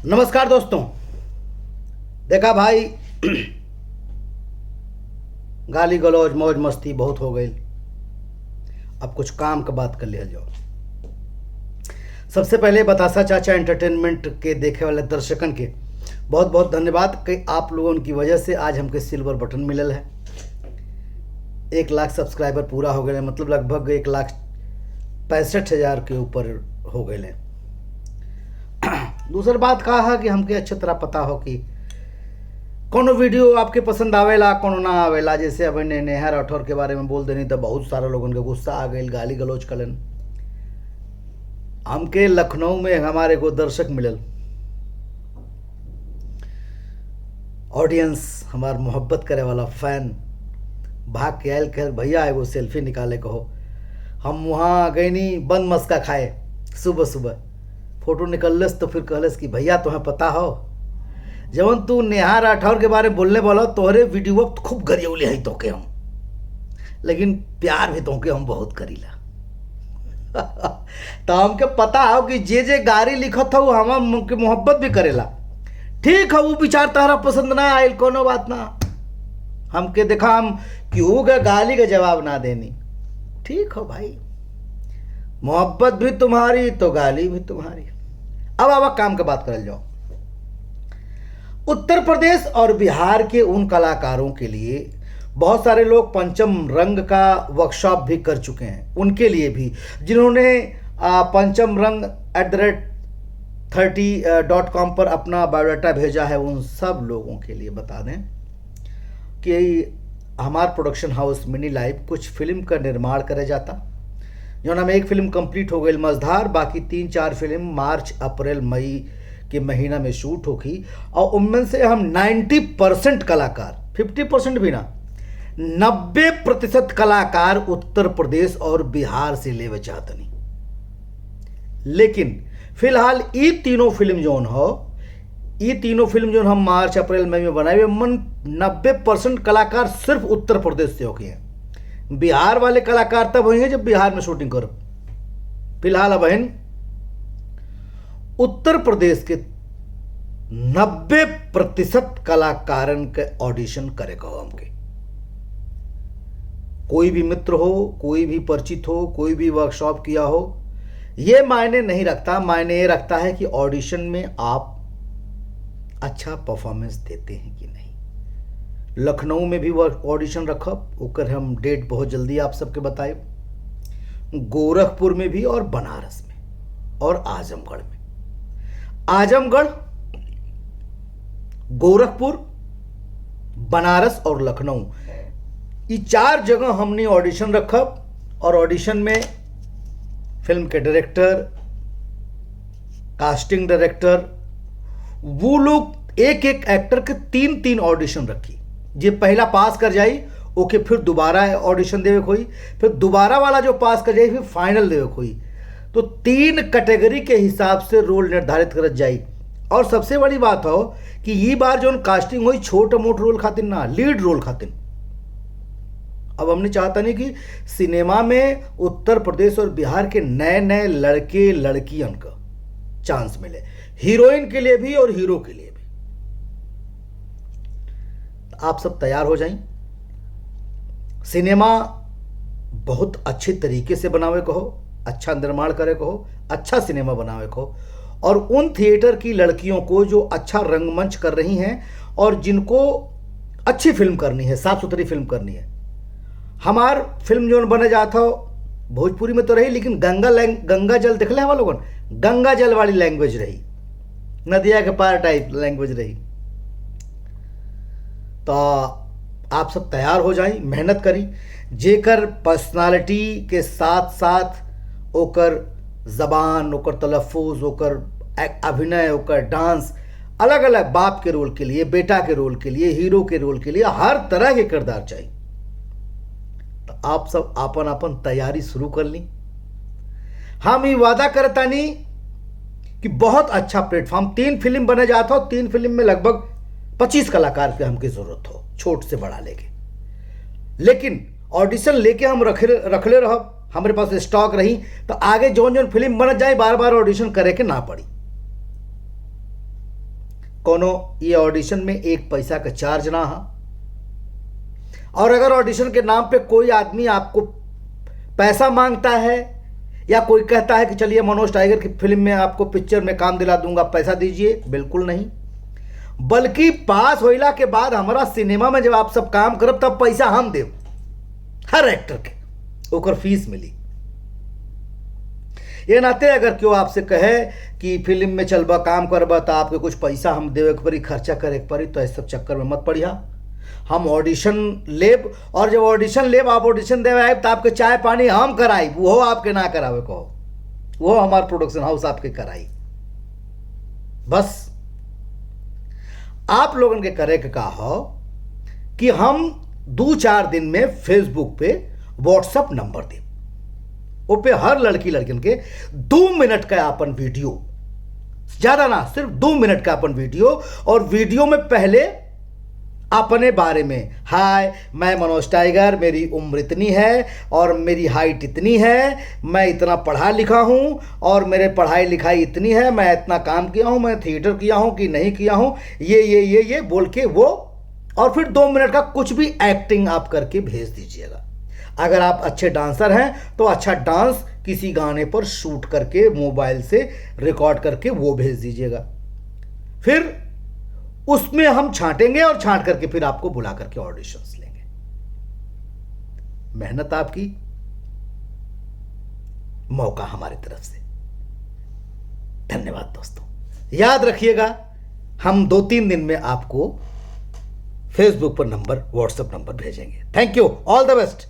नमस्कार दोस्तों। देखा भाई, गाली गलौज मौज मस्ती बहुत हो गई। अब कुछ काम का बात कर लिया जाओ। सबसे पहले बतासा चाचा एंटरटेनमेंट के देखे वाले दर्शकन के बहुत बहुत धन्यवाद कि आप लोगों की वजह से आज हमके सिल्वर बटन मिलल है। 1 लाख सब्सक्राइबर पूरा हो गए, मतलब लगभग 1,65,000 के ऊपर हो गए हैं। दूसरी बात कहा है कि हमके अच्छी तरह पता हो कि कोनो वीडियो आपके पसंद आवेला कोनो ना आवेला। जैसे अब नेहा राठौर के बारे में बोल देनी तो बहुत सारे लोगों के गुस्सा आ गई, गाली गलौज कलन। हमके लखनऊ में हमारे को दर्शक मिलल, ऑडियंस, हमार मोहब्बत करे वाला फैन भाग के आयल कह भैया एगो सेल्फी निकाले कहो। हम वहाँ गए नहीं बंद मस्का खाए, सुबह सुबह फोटो निकलस तो फिर कहलस कि भैया तुम्हें पता हो जवन तू नेहा राठौर के बारे में बोलने वाला तोहरे वीडियो खूब गरियौले है तोके हम, लेकिन प्यार भी तोके हम बहुत करीला। तो हमके पता हो कि जे गाड़ी लिखत हो हम मोहब्बत भी करेला। ठीक है, वो विचार तारा पसंद ना आयल, कोनो बात ना। हमके देखा हम क्यों का गाली का जवाब ना देनी। ठीक हो भाई, मोहब्बत भी तुम्हारी तो गाली भी तुम्हारी। अब काम का बात कर जाओ। उत्तर प्रदेश और बिहार के उन कलाकारों के लिए बहुत सारे लोग पंचम रंग का वर्कशॉप भी कर चुके हैं, उनके लिए भी जिन्होंने पंचम रंग @30.com पर अपना बायोडाटा भेजा है, उन सब लोगों के लिए बता दें कि हमार प्रोडक्शन हाउस मिनी लाइव कुछ फिल्म का निर्माण करे जाता। जो नाम एक फिल्म कंप्लीट हो गई मझधार, बाकी 3-4 फिल्म मार्च अप्रैल मई के महीना में शूट होगी। और उनमें से हम 90% कलाकार, 50% भी ना, 90% कलाकार उत्तर प्रदेश और बिहार से लेवे चाहतनी। लेकिन फिलहाल ये तीनों फिल्म जो हम मार्च अप्रैल मई में बनाए, मन 90% कलाकार सिर्फ उत्तर प्रदेश से होके हैं। बिहार वाले कलाकार तब होंगे जब बिहार में शूटिंग करो। फिलहाल अब उत्तर प्रदेश के 90% कलाकारन के ऑडिशन करे कहो हमके। कोई भी मित्र हो, कोई भी परिचित हो, कोई भी वर्कशॉप किया हो, यह मायने नहीं रखता। मायने ये रखता है कि ऑडिशन में आप अच्छा परफॉर्मेंस देते हैं कि नहीं। लखनऊ में भी ऑडिशन रखब, ओकर हम डेट बहुत जल्दी आप सबके बताए। गोरखपुर में भी और बनारस में और आजमगढ़ में। आजमगढ़, गोरखपुर, बनारस और लखनऊ, ये 4 जगह हमने ऑडिशन रखब। और ऑडिशन में फिल्म के डायरेक्टर, कास्टिंग डायरेक्टर, वो लोग एक एक एक्टर के 3-3 ऑडिशन रखी। जे पहला पास कर जाई ओके फिर दोबारा ऑडिशन देवे कोई, फिर दोबारा वाला जो पास कर जाई फिर फाइनल देवे कोई। तो 3 कैटेगरी के हिसाब से रोल निर्धारित करत जाई। और सबसे बड़ी बात हो कि ये बार जो कास्टिंग हुई छोटा मोट रोल खातिर ना, लीड रोल खातिर। अब हमने चाहता नहीं कि सिनेमा में उत्तर प्रदेश और बिहार के नए नए लड़के लड़कियों का चांस मिले, हीरोइन के लिए भी और हीरो के लिए भी। आप सब तैयार हो जाएं। सिनेमा बहुत अच्छे तरीके से बनावे कहो, अच्छा निर्माण करे कहो, अच्छा सिनेमा बनावे कहो। और उन थिएटर की लड़कियों को जो अच्छा रंगमंच कर रही हैं और जिनको अच्छी फिल्म करनी है, साफ सुथरी फिल्म करनी है। हमार फिल्म जो बने जाता हो भोजपुरी में तो रही, लेकिन गंगा जल देख ले हमारे लोगों, गंगा जल वाली लैंग्वेज रही, नदिया के पार टाइप लैंग्वेज रही। तो आप सब तैयार हो जाएं, मेहनत करी। जेकर पर्सनालिटी के साथ साथ ओकर जबान, ओकर तलफ़ुज़, ओकर अभिनय, ओकर डांस, अलग अलग बाप के रोल के लिए, बेटा के रोल के लिए, हीरो के रोल के लिए हर तरह के किरदार चाहिए। तो आप सब आपन आपन तैयारी शुरू कर ली। हम ये वादा करता नहीं कि बहुत अच्छा प्लेटफॉर्म, 3 फिल्म बने जाता हो, 3 फिल्म में लगभग 25 कलाकार की हमकी जरूरत हो, छोट से बड़ा लेके। लेकिन ऑडिशन लेके हम रखले रहो, हमारे पास स्टॉक रही तो आगे जोन जोन फिल्म बन जाए बार बार ऑडिशन करे के ना पड़ी। कोनो ये ऑडिशन में एक पैसा का चार्ज ना हा। और अगर ऑडिशन के नाम पे कोई आदमी आपको पैसा मांगता है या कोई कहता है कि चलिए मनोज टाइगर की फिल्म में आपको पिक्चर में काम दिला दूंगा, पैसा दीजिए, बिल्कुल नहीं। बल्कि पास होइला के बाद हमारा सिनेमा में जब आप सब काम करब तब पैसा हम देव, हर एक्टर के ओकर फीस मिली। ये नाते अगर क्यों आपसे कहे कि फिल्म में चलबा काम करबा तो आपके कुछ पैसा हम देवे के पड़ी, खर्चा करे के पड़ी, तो इस सब चक्कर में मत पड़िया। हम ऑडिशन लेब और जब ऑडिशन लेब आप ऑडिशन देवे आए तो आपके चाय पानी हम कराई, वो आपके ना करावे कहो, वो हमारा प्रोडक्शन हाउस आपके कराई। बस आप लोगों के करे के कहा हो कि हम 2-4 दिन में फेसबुक पे व्हाट्सएप नंबर दे, वो पे हर लड़की लड़किन के 2 मिनट का अपन वीडियो, ज्यादा ना, सिर्फ 2 मिनट का अपन वीडियो, और वीडियो में पहले अपने बारे में, हाय मैं मनोज टाइगर, मेरी उम्र इतनी है और मेरी हाइट इतनी है, मैं इतना पढ़ा लिखा हूँ और मेरे पढ़ाई लिखाई इतनी है, मैं इतना काम किया हूँ, मैं थिएटर किया हूँ कि नहीं किया हूँ, ये बोल के वो, और फिर 2 मिनट का कुछ भी एक्टिंग आप करके भेज दीजिएगा। अगर आप अच्छे डांसर हैं तो अच्छा डांस किसी गाने पर शूट करके मोबाइल से रिकॉर्ड करके वो भेज दीजिएगा। फिर उसमें हम छांटेंगे और छांट करके फिर आपको बुला करके ऑडिशंस लेंगे। मेहनत आपकी, मौका हमारी तरफ से। धन्यवाद दोस्तों। याद रखिएगा हम 2-3 दिन में आपको फेसबुक पर नंबर, व्हाट्सएप नंबर भेजेंगे। Thank you, all the best.